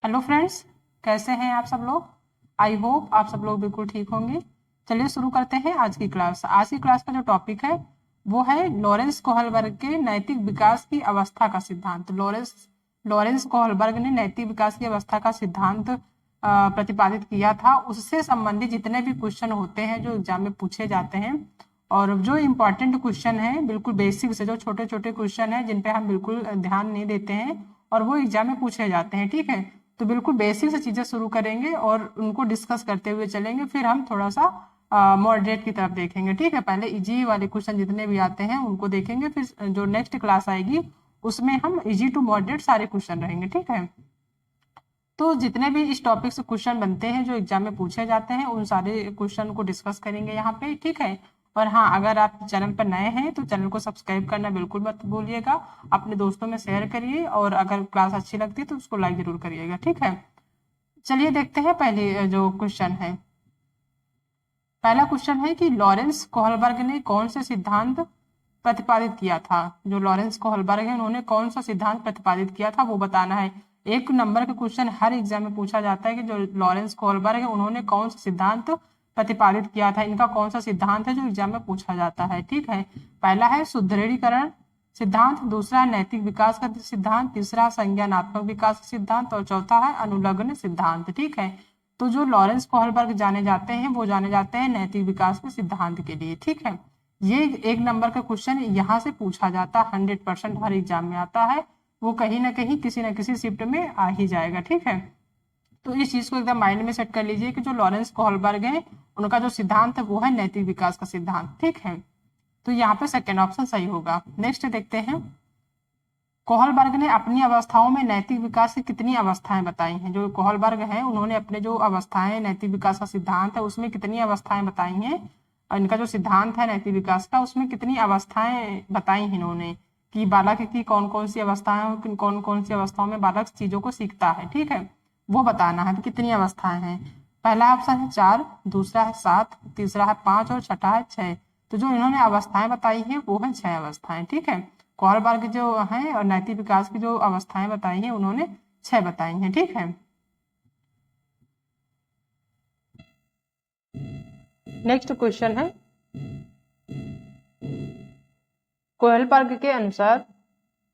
Hello friends, कैसे हैं आप सब लोग। आई होप आप सब लोग बिल्कुल ठीक होंगे। चलिए शुरू करते हैं आज की क्लास। आज की क्लास का जो टॉपिक है वो है लॉरेंस कोहलबर्ग के नैतिक विकास की अवस्था का सिद्धांत। लॉरेंस कोहलबर्ग ने नैतिक विकास की अवस्था का सिद्धांत प्रतिपादित किया था। उससे संबंधित जितने भी क्वेश्चन होते हैं जो एग्जाम में पूछे जाते हैं, और जो इम्पोर्टेंट क्वेश्चन है बिल्कुल बेसिक से, जो छोटे छोटे क्वेश्चन है जिन पे हम बिल्कुल ध्यान नहीं देते हैं और वो एग्जाम में पूछे जाते हैं, ठीक है। तो बिल्कुल बेसिक से चीजें शुरू करेंगे और उनको डिस्कस करते हुए चलेंगे, फिर हम थोड़ा सा मॉडरेट की तरफ देखेंगे, ठीक है। पहले इजी वाले क्वेश्चन जितने भी आते हैं उनको देखेंगे, फिर जो नेक्स्ट क्लास आएगी उसमें हम इजी टू मॉडरेट सारे क्वेश्चन रहेंगे, ठीक है। तो जितने भी इस टॉपिक से क्वेश्चन बनते हैं जो एग्जाम में पूछे जाते हैं उन सारे क्वेश्चन को डिस्कस करेंगे यहाँ पे, ठीक है। और हाँ, अगर आप चैनल पर नए हैं तो चैनल को सब्सक्राइब करना बिल्कुल मत भूलिएगा। अपने दोस्तों में शेयर करिए और अगर क्लास अच्छी लगती है तो उसको लाइक जरूर करिएगा, ठीक है। चलिए देखते हैं पहले जो क्वेश्चन है। पहला क्वेश्चन है कि लॉरेंस कोहलबर्ग ने कौन से सिद्धांत प्रतिपादित किया था। जो लॉरेंस कोहलबर्ग है उन्होंने कौन सा सिद्धांत प्रतिपादित किया था वो बताना है। एक नंबर का क्वेश्चन हर एग्जाम में पूछा जाता है कि जो लॉरेंस कोहलबर्ग है उन्होंने कौन सा सिद्धांत प्रतिपादित किया था। इनका कौन सा सिद्धांत है जो एग्जाम में पूछा जाता है, ठीक है। पहला है सुदृढ़ीकरण सिद्धांत, दूसरा है नैतिक विकास का सिद्धांत, तीसरा संज्ञानात्मक विकास का सिद्धांत और चौथा है अनुलग्न सिद्धांत, ठीक है। तो जो लॉरेंस कोहलबर्ग जाने जाते हैं वो जाने जाते हैं नैतिक विकास के सिद्धांत के लिए, ठीक है। ये एक नंबर का क्वेश्चन यहाँ से पूछा जाता है, 100% हर एग्जाम में आता है। वो कहीं ना कहीं किसी न किसी शिफ्ट में आ ही जाएगा, ठीक है। तो इस चीज को एकदम माइंड में सेट कर लीजिए कि जो लॉरेंस कोहलबर्ग है उनका जो सिद्धांत है वो है नैतिक विकास का सिद्धांत, ठीक है। तो यहाँ पे सेकेंड ऑप्शन सही होगा। नेक्स्ट देखते हैं, कोहलबर्ग ने अपनी अवस्थाओं में नैतिक विकास की कितनी अवस्थाएं बताई हैं। जो कोहलबर्ग हैं उन्होंने अपने जो अवस्थाएं नैतिक विकास का सिद्धांत है उसमें कितनी अवस्थाएं बताई हैं, और इनका जो सिद्धांत है नैतिक विकास का उसमें कितनी अवस्थाएं बताई हैं इन्होंने, कि बालक की कौन कौन सी अवस्थाएं, कौन कौन सी अवस्थाओं में बालक चीजों को सीखता है, ठीक है। वो बताना है कि कितनी अवस्थाएं हैं। पहला ऑप्शन है 4, दूसरा है 7, तीसरा है 5 और छठा है 6। तो जो इन्होंने अवस्थाएं बताई हैं वो है 6 अवस्थाएं, ठीक है। कोहलबर्ग जो है और नैतिक विकास की जो अवस्थाएं बताई हैं उन्होंने 6 बताई हैं, ठीक है। नेक्स्ट क्वेश्चन है, कोहलबर्ग के अनुसार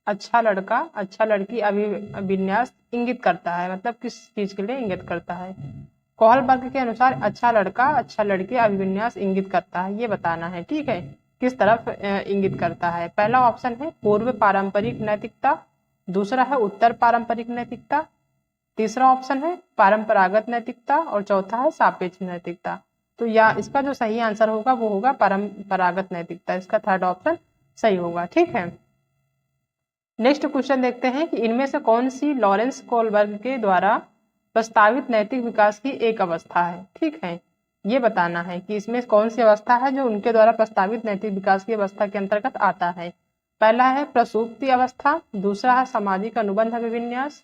अच्छा लड़का अच्छा लड़की अभिविन्यास इंगित करता है, मतलब किस चीज के लिए इंगित करता है। कोहलबर्ग के अनुसार अच्छा लड़का अच्छा लड़की अभिविन्यास इंगित करता है, ये बताना है, ठीक है। किस तरफ इंगित करता है। पहला ऑप्शन है पूर्व पारंपरिक नैतिकता, दूसरा है उत्तर पारंपरिक नैतिकता, तीसरा ऑप्शन है परंपरागत नैतिकता और चौथा है सापेक्ष नैतिकता। तो या इसका जो सही आंसर होगा वो होगा परंपरागत नैतिकता। इसका थर्ड ऑप्शन सही होगा, ठीक है। नेक्स्ट क्वेश्चन देखते हैं कि इनमें से कौन सी लॉरेंस कोहलबर्ग के द्वारा प्रस्तावित नैतिक विकास की एक अवस्था है, ठीक है। ये बताना है कि इसमें कौन सी अवस्था है जो उनके द्वारा प्रस्तावित नैतिक विकास की अवस्था के अंतर्गत आता है। पहला है प्रसूप्ति अवस्था, दूसरा है सामाजिक अनुबंध अभिविन्यास,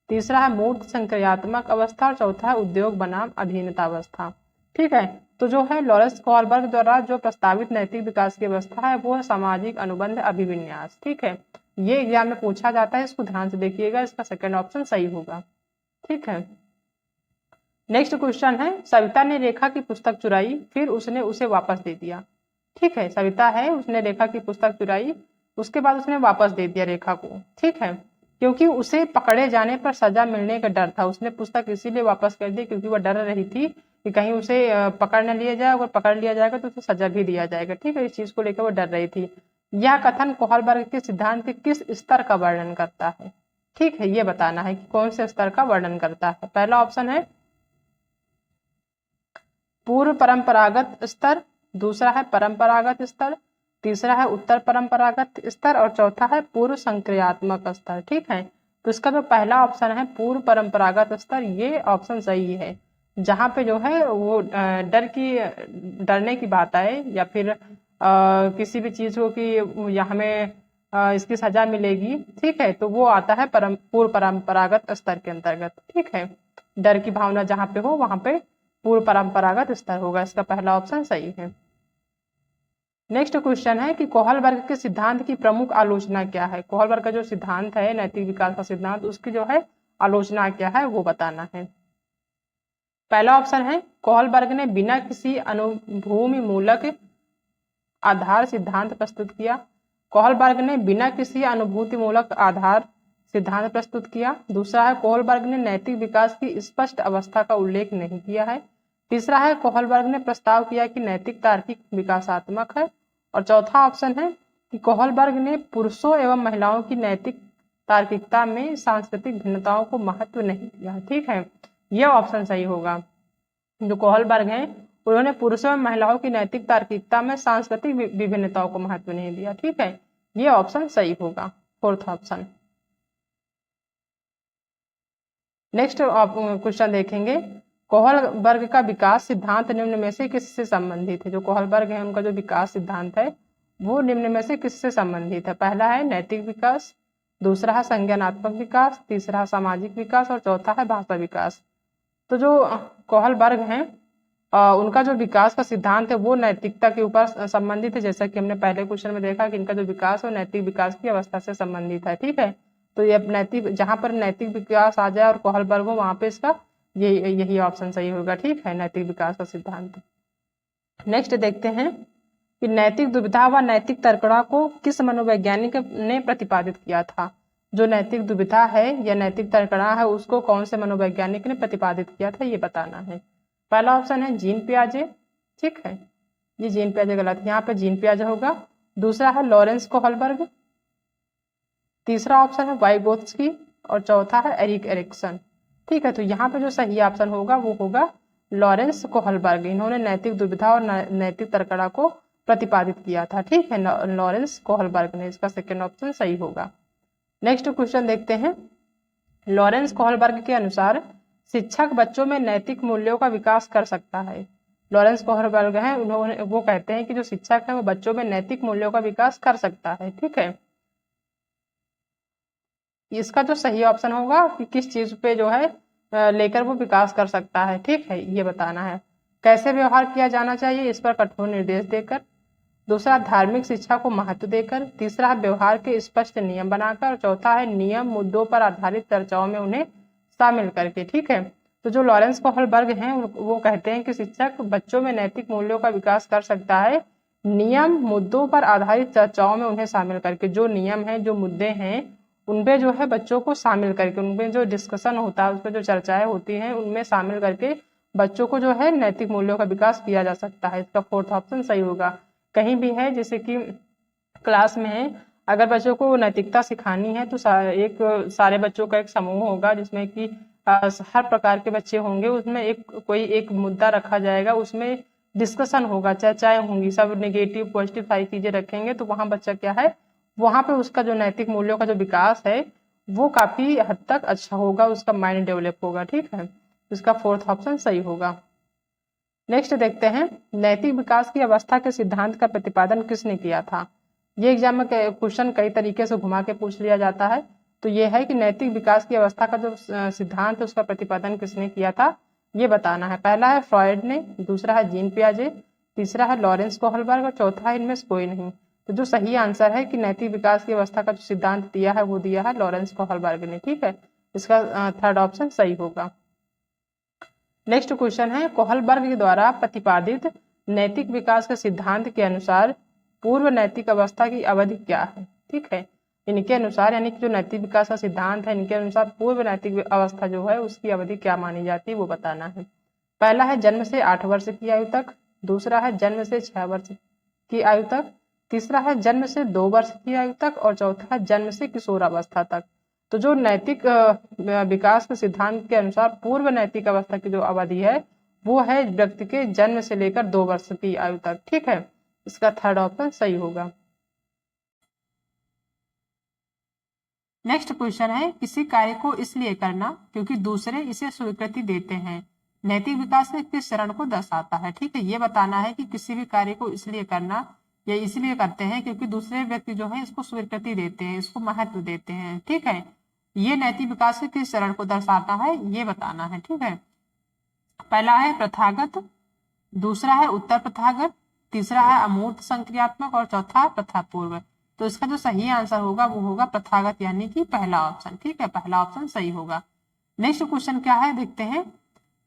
तीसरा है मूर्त संक्रियात्मक अवस्था और चौथा है उद्योग बनाम अधीनता अवस्था, ठीक है। तो जो है लॉरेंस कोहलबर्ग द्वारा जो प्रस्तावित नैतिक विकास की अवस्था है वो है सामाजिक अनुबंध अभिविन्यास, ठीक है। ये एग्जाम में पूछा जाता है, इसको ध्यान से देखिएगा, इसका सेकंड ऑप्शन सही होगा, ठीक है। नेक्स्ट क्वेश्चन है, सविता ने रेखा की पुस्तक चुराई फिर उसने उसे वापस दे दिया, ठीक है। सविता है, उसने रेखा की पुस्तक चुराई, उसके बाद उसने वापस दे दिया रेखा को, ठीक है। क्योंकि उसे पकड़े जाने पर सजा मिलने का डर था, उसने पुस्तक इसीलिए वापस कर दी क्योंकि वह डर रही थी कि कहीं उसे पकड़ न लिया जाए, अगर पकड़ लिया जाएगा तो उसे सजा भी दिया जाएगा, ठीक है। इस चीज को लेकर वो डर रही थी। यह कथन कोहलबर्ग के सिद्धांत के किस स्तर का वर्णन करता है, ठीक है। ये बताना है कि कौन से स्तर का वर्णन करता है। पहला ऑप्शन है पूर्व परंपरागत स्तर, दूसरा है परंपरागत स्तर, तीसरा है उत्तर परंपरागत स्तर और चौथा है पूर्व संक्रियात्मक स्तर, ठीक है। तो इसका जो पहला ऑप्शन है पूर्व परंपरागत स्तर, ये ऑप्शन सही है। जहाँ पे जो है वो डरने की बात आए या फिर किसी भी चीज को कि हमें इसकी सजा मिलेगी, ठीक है, तो वो आता है पूर्व परंपरागत स्तर के अंतर्गत, ठीक है। डर की भावना जहाँ पे हो वहां पे पूर्व परंपरागत स्तर होगा। इसका पहला ऑप्शन सही है। नेक्स्ट क्वेश्चन है कि कोहलबर्ग के सिद्धांत की प्रमुख आलोचना क्या है। कोहलबर्ग का जो सिद्धांत है नैतिक विकास का सिद्धांत, उसकी जो है आलोचना क्या है वो बताना है। पहला ऑप्शन है कोहलबर्ग ने बिना किसी अनुभूमि मूलक आधार सिद्धांत प्रस्तुत किया। कोहलबर्ग ने बिना किसी अनुभूति मूलक आधार सिद्धांत प्रस्तुत किया। दूसरा है कोहलबर्ग ने नैतिक विकास की स्पष्ट अवस्था का उल्लेख नहीं किया है। तीसरा है कोहलबर्ग ने प्रस्ताव किया कि नैतिक तार्किक विकासात्मक है। और चौथा ऑप्शन है कि कोहलबर्ग ने पुरुषों एवं महिलाओं की नैतिक तार्किकता में सांस्कृतिक भिन्नताओं को महत्व नहीं दिया। ठीक है, यह ऑप्शन सही होगा। जो कोहलबर्ग हैं उन्होंने पुरुषों एवं महिलाओं की नैतिक तार्किकता में सांस्कृतिक विभिन्नताओं को महत्व नहीं दिया। ठीक है, ये ऑप्शन सही होगा, फोर्थ ऑप्शन। नेक्स्ट क्वेश्चन देखेंगे, कोहलबर्ग का विकास सिद्धांत निम्न में से किससे संबंधित है। जो कोहलबर्ग है उनका जो विकास सिद्धांत है वो निम्न में से किससे संबंधित है। पहला है नैतिक विकास, दूसरा है संज्ञानात्मक विकास, तीसरा है सामाजिक विकास और चौथा है भाषा विकास। तो जो कोहलबर्ग हैं उनका जो विकास का सिद्धांत है वो नैतिकता के ऊपर संबंधित है, जैसा कि हमने पहले क्वेश्चन में देखा कि इनका जो विकास है नैतिक विकास की अवस्था से संबंधित है। ठीक है, तो ये नैतिक, जहां पर नैतिक विकास आ जाए और कोहलबर्ग हो वहां पे इसका यही ऑप्शन सही होगा। ठीक है, नैतिक विकास का सिद्धांत। नेक्स्ट देखते हैं कि नैतिक दुविधा व नैतिक तर्कणा को किस मनोवैज्ञानिक ने प्रतिपादित किया था। जो नैतिक दुविधा है या नैतिक तर्कणा है उसको कौन से मनोवैज्ञानिक ने प्रतिपादित किया था ये बताना है। पहला ऑप्शन है जीन पियाजे। ठीक है, ये जीन पियाजे गलत है, यहाँ पे जीन पियाजे होगा। दूसरा है लॉरेंस कोहलबर्ग, तीसरा ऑप्शन है वाइगोत्स्की और चौथा है एरिक एरिक्सन। ठीक है, तो यहाँ पे जो सही ऑप्शन होगा वो होगा लॉरेंस कोहलबर्ग। इन्होंने नैतिक दुविधा और नैतिक तर्कणा को प्रतिपादित किया था। ठीक है, लॉरेंस कोहलबर्ग ने, इसका सेकेंड ऑप्शन सही होगा। नेक्स्ट क्वेश्चन देखते हैं, लॉरेंस कोहलबर्ग के अनुसार शिक्षक बच्चों में नैतिक मूल्यों का विकास कर सकता है। लॉरेंस कोहलबर्ग हैं, उन्होंने वो कहते हैं कि जो शिक्षक है वो बच्चों में नैतिक मूल्यों का विकास कर सकता है। ठीक है, इसका जो सही ऑप्शन होगा कि किस चीज पे जो है लेकर वो विकास कर सकता है। ठीक है, ये बताना है। कैसे व्यवहार किया जाना चाहिए इस पर कठोर निर्देश देकर। दूसरा धार्मिक शिक्षा को महत्व देकर। तीसरा है व्यवहार के स्पष्ट नियम बनाकर। चौथा है नियम मुद्दों पर आधारित चर्चाओं में उन्हें शामिल करके। ठीक है, तो जो लॉरेंस कोहलबर्ग हैं वो कहते हैं कि शिक्षक बच्चों में नैतिक मूल्यों का विकास कर सकता है नियम मुद्दों पर आधारित चर्चाओं में उन्हें शामिल करके। जो नियम है, जो मुद्दे हैं उनपे जो है बच्चों को शामिल करके, उनपे जो डिस्कशन होता है, उस पर जो चर्चाएं होती हैं उनमें शामिल करके बच्चों को जो है नैतिक मूल्यों का विकास किया जा सकता है। इसका फोर्थ ऑप्शन सही होगा। कहीं भी है जैसे कि क्लास में है, अगर बच्चों को नैतिकता सिखानी है तो सारे बच्चों का एक समूह होगा जिसमें कि हर प्रकार के बच्चे होंगे, उसमें कोई एक मुद्दा रखा जाएगा, उसमें डिस्कशन होगा, चर्चाएं होंगी, सब नेगेटिव पॉजिटिव सारी चीजें रखेंगे, तो वहां बच्चा क्या है, वहां पे उसका जो नैतिक मूल्यों का जो विकास है वो काफी हद तक अच्छा होगा, उसका माइंड डेवलप होगा। ठीक है, इसका फोर्थ ऑप्शन सही होगा। नेक्स्ट देखते हैं, नैतिक विकास की अवस्था के सिद्धांत का प्रतिपादन किसने किया था। ये एग्जाम में क्वेश्चन कई तरीके से घुमा के पूछ लिया जाता है। तो ये है कि नैतिक विकास की अवस्था का जो सिद्धांत है उसका प्रतिपादन किसने किया था ये बताना है। पहला है फ्रॉयड ने, दूसरा है जीन पियाजे, तीसरा है लॉरेंस कोहलबर्ग और चौथा है इनमें से कोई नहीं। तो जो सही आंसर है कि नैतिक विकास की अवस्था का जो सिद्धांत दिया है वो दिया है लॉरेंस कोहलबर्ग ने। ठीक है, इसका थर्ड ऑप्शन सही होगा। नेक्स्ट क्वेश्चन है, कोहलबर्ग के द्वारा प्रतिपादित नैतिक विकास के सिद्धांत के अनुसार पूर्व नैतिक अवस्था की अवधि क्या है। ठीक है, इनके अनुसार यानी कि जो नैतिक विकास का सिद्धांत है इनके अनुसार पूर्व नैतिक अवस्था जो है उसकी अवधि क्या मानी जाती है वो बताना है। पहला है जन्म से 8 वर्ष की आयु तक, दूसरा है जन्म से 6 वर्ष की आयु तक, तीसरा है जन्म से 2 वर्ष की आयु तक और चौथा है जन्म से किशोरावस्था तक। तो जो नैतिक विकास के सिद्धांत के अनुसार पूर्व नैतिक अवस्था की जो अवधि है वो है व्यक्ति के जन्म से लेकर 2 वर्ष की आयु तक। ठीक है, इसका थर्ड ऑप्शन सही होगा। नेक्स्ट क्वेश्चन है, किसी कार्य को इसलिए करना क्योंकि दूसरे इसे स्वीकृति देते हैं नैतिक विकास के किस चरण को दर्शाता है। ठीक है, ये बताना है कि किसी भी कार्य को इसलिए करना या इसलिए करते हैं क्योंकि दूसरे व्यक्ति जो है इसको स्वीकृति देते हैं, इसको महत्व देते हैं। ठीक है, ये नैतिक विकास के किस चरण को दर्शाता है ये बताना है। ठीक है, पहला है प्रथागत, दूसरा है उत्तर प्रथागत, तीसरा है अमूर्त संक्रियात्मक और चौथा प्रथा पूर्व। तो इसका जो सही आंसर होगा वो होगा प्रथागत यानी कि पहला ऑप्शन। ठीक है, पहला ऑप्शन सही होगा। नेक्स्ट क्वेश्चन क्या है देखते हैं।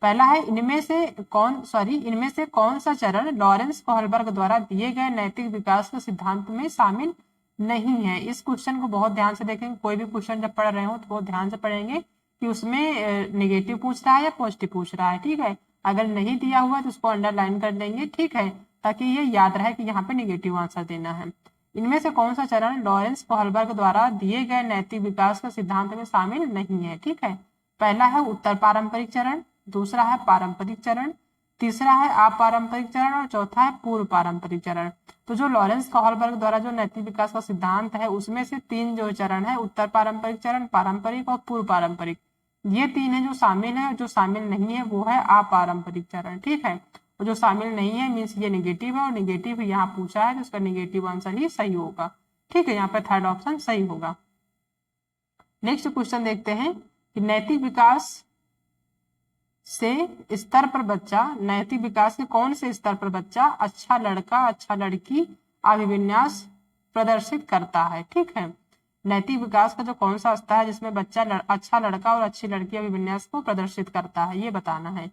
पहला है इनमें से कौन सा चरण लॉरेंस कोहलबर्ग द्वारा दिए गए नैतिक विकास के सिद्धांत में शामिल नहीं है। इस क्वेश्चन को बहुत ध्यान से देखेंगे, कोई भी क्वेश्चन जब पढ़ रहे हो तो बहुत ध्यान से पढ़ेंगे कि उसमें नेगेटिव पूछ रहा है या पॉजिटिव पूछ रहा है, ठीक है। अगर नहीं दिया हुआ है तो उसको अंडरलाइन कर देंगे, ठीक है, ताकि ये याद रहे कि यहाँ पे नेगेटिव आंसर देना है। इनमें से कौन सा चरण लॉरेंस कोहलबर्ग द्वारा दिए गए नैतिक विकास के सिद्धांत में शामिल नहीं है, ठीक है। पहला है उत्तर पारंपरिक चरण, दूसरा है पारंपरिक चरण, तीसरा है अपारंपरिक चरण और चौथा है पूर्व पारंपरिक चरण। तो जो लॉरेंस कोहलबर्ग द्वारा जो नैतिक विकास का सिद्धांत है उसमें से 3 जो चरण है, उत्तर पारंपरिक चरण, पारंपरिक और पूर्व पारंपरिक, ये 3 है जो शामिल है, और जो शामिल नहीं है वो है अपारंपरिक चरण, ठीक है। और जो शामिल नहीं है मीन्स ये नेगेटिव है, और नेगेटिव यहाँ पूछा है तो उसका नेगेटिव आंसर ही सही होगा, ठीक है। यहाँ पे थर्ड ऑप्शन सही होगा। नेक्स्ट क्वेश्चन देखते हैं कि नैतिक विकास से स्तर पर बच्चा, नैतिक विकास के कौन से स्तर पर बच्चा अच्छा लड़का अच्छा लड़की अभिविन्यास प्रदर्शित करता है, ठीक है। नैतिक विकास का जो कौन सा स्तर है जिसमें बच्चा अच्छा लड़का और अच्छी लड़की अभिविन्यास को प्रदर्शित करता है, ये बताना है।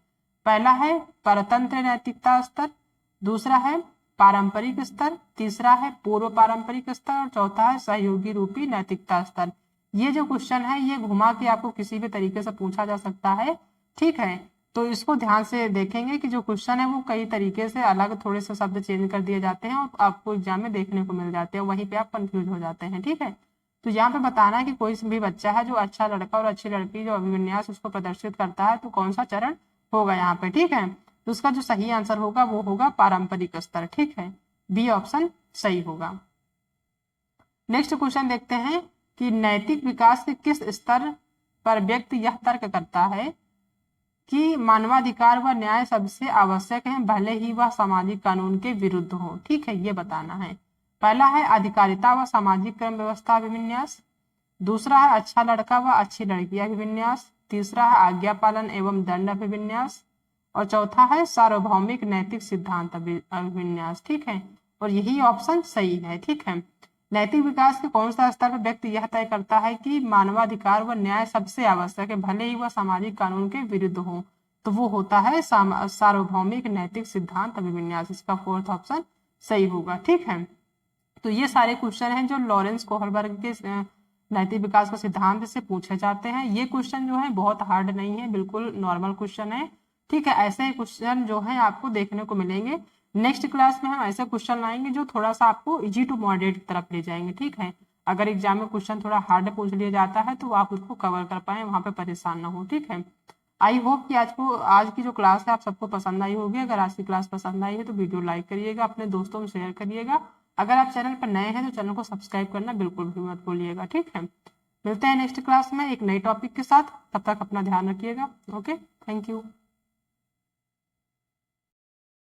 पहला है परतंत्र नैतिकता स्तर, दूसरा है पारंपरिक स्तर, तीसरा है पूर्व पारंपरिक स्तर और चौथा है सहयोगी रूपी नैतिकता स्तर। ये जो क्वेश्चन है ये घुमा के आपको किसी भी तरीके से पूछा जा सकता है, ठीक है। तो इसको ध्यान से देखेंगे कि जो क्वेश्चन है वो कई तरीके से अलग थोड़े से शब्द चेंज कर दिए जाते हैं और आपको एग्जाम में देखने को मिल जाते हैं, वहीं पे आप कंफ्यूज हो जाते हैं, ठीक है। तो यहाँ पे बताना है कि कोई भी बच्चा है जो अच्छा लड़का और अच्छी लड़की जो अभिविन्यास उसको प्रदर्शित करता है तो कौन सा चरण होगा यहाँ पे, ठीक है। तो उसका जो सही आंसर होगा वो होगा पारंपरिक स्तर, ठीक है, बी ऑप्शन सही होगा। नेक्स्ट क्वेश्चन देखते हैं कि नैतिक विकास के किस स्तर पर व्यक्ति यह तर्क करता है कि मानवाधिकार व न्याय सबसे आवश्यक है, भले ही वह सामाजिक कानून के विरुद्ध हो, ठीक है, ये बताना है। पहला है अधिकारिता व सामाजिक क्रम व्यवस्था अभिविन्यास, दूसरा है अच्छा लड़का व अच्छी लड़की अभिविन्यास, तीसरा है आज्ञा पालन एवं दंड अभिविन्यास और चौथा है सार्वभौमिक नैतिक सिद्धांत अभिविन्यास, ठीक है। और यही ऑप्शन सही है, ठीक है। नैतिक विकास के कौन सा स्तर पर व्यक्ति यह तय करता है कि मानवाधिकार व न्याय सबसे आवश्यक है, भले ही वह सामाजिक कानून के विरुद्ध हो, तो वो होता है सार्वभौमिक नैतिक सिद्धांत अभिविन्यास। इसका फोर्थ ऑप्शन सही होगा, ठीक है। तो ये सारे क्वेश्चन हैं जो लॉरेंस कोहलबर्ग के नैतिक विकास का सिद्धांत से पूछे जाते हैं। ये क्वेश्चन जो है बहुत हार्ड नहीं है, बिल्कुल नॉर्मल क्वेश्चन है, ठीक है। ऐसे क्वेश्चन जो है आपको देखने को मिलेंगे। नेक्स्ट क्लास में हम ऐसे क्वेश्चन लाएंगे जो थोड़ा सा आपको इजी टू मॉडरेट की तरफ ले जाएंगे, ठीक है। अगर एग्जाम में क्वेश्चन थोड़ा हार्ड पूछ लिया जाता है तो आप उसको कवर कर पाए, वहां पे परेशान ना हो, ठीक है। आई होप कि आज की जो क्लास है आप सबको पसंद आई होगी। अगर आज की क्लास पसंद आई है तो वीडियो लाइक करिएगा, अपने दोस्तों में शेयर करिएगा। अगर आप चैनल पर नए हैं तो चैनल को सब्सक्राइब करना बिल्कुल भी मत भूलिएगा, ठीक है। मिलते हैं नेक्स्ट क्लास में एक नई टॉपिक के साथ, तब तक अपना ध्यान रखिएगा। Okay, thank you.